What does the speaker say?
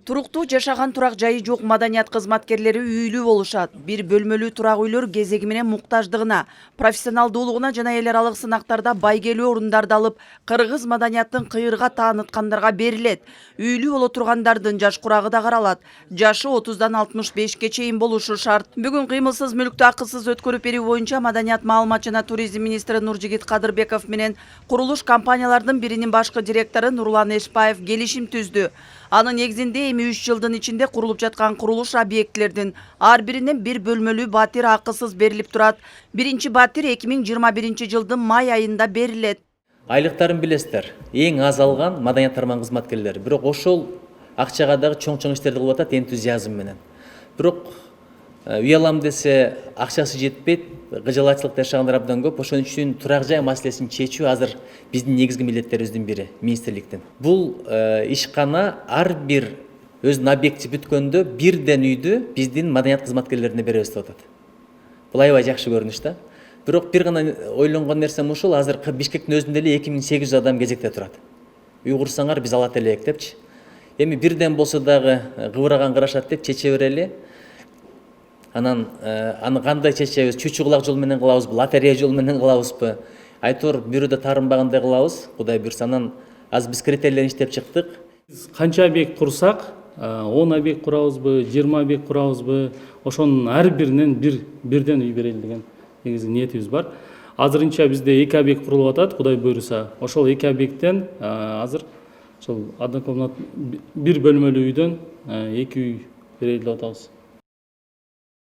Туруктуу жашаган турак жайы жок маданият кызматкерлери үйлүү болушат. Бир бөлмөлүү турак үйлөр кезеги менен муктаждыгына, профессионалдуулугуна жана эл аралык сынактарда байгелүү орундарды алып, кыргыз маданиятын кыйырга тааныткандарга берилет. Үйлүү боло тургандардын жаш курагы да каралат. Жашы 30-дан 65-ке чейин болушу шарт. Бүгүн кыймылсыз мүлктү акысыз өткөрүп берүү боюнча маданият, маалымат жана туризм министри Нуржигит Кадырбеков менен курулуш компаниялардын биринин башкы директору Нурлан Эшпаев келишим түздү. Анын негизинде эми 3 жылдын ичинде курулуп жаткан курулуш объектилердин ар биринен бир бөлмөлүү батир акысыз берилип турат. Биринчи батир 2021 жылдын май айында берилет. Айлыктарын билесиздер, эң аз алган маданият тармагынын кызматкерлери. Бирок ошол акчага дагы чоң иштерди кылып атат энтузиазм менен. Бирок үй алам десе акчасы жетпейт, кыжалачылыкта жашагандар абдан көп. Ошон үчүн турак жай маселесин чечүү азыр биздин негизги милдеттерибиздин бири министрликтин. Бул ишкана ар бир өзүнүн объекти бүткөндө бирден үйдү биздин маданият кызматкерлерине беребиз деп атат. Бул аябай жакшы көрүнүш да. Бирок бир гана ойлонгон нерсем ушул, азыр Бишкектин өзүндө эле 2800 адам кезекте турат. Үй курсаңар биз алат элек депчи. Эми бирден болсо дагы кыбыраган кырашат деп чече берели. Анан аны кандай чечебиз? Чүчү кулак жол менен кылабызбы, лотерея жол менен кылабызбы? Айтор бирөөдө таарынбагандай кылабыз. Кудай буйрса, анан азыр биз критерийлерин иштеп чыктык. Канча объект курсак, 10 объект курабызбы, 20 объект курабызбы, ошонун ар биринен бирден үй берели деген негизи ниетибиз бар. Азырынча бизде 2 объект курулуп атат, Кудай буйрса. Ошол 2 объекттен азыр ошол однокомнат бир бөлмөлүү үйдөн 2 үй берели деп атабыз.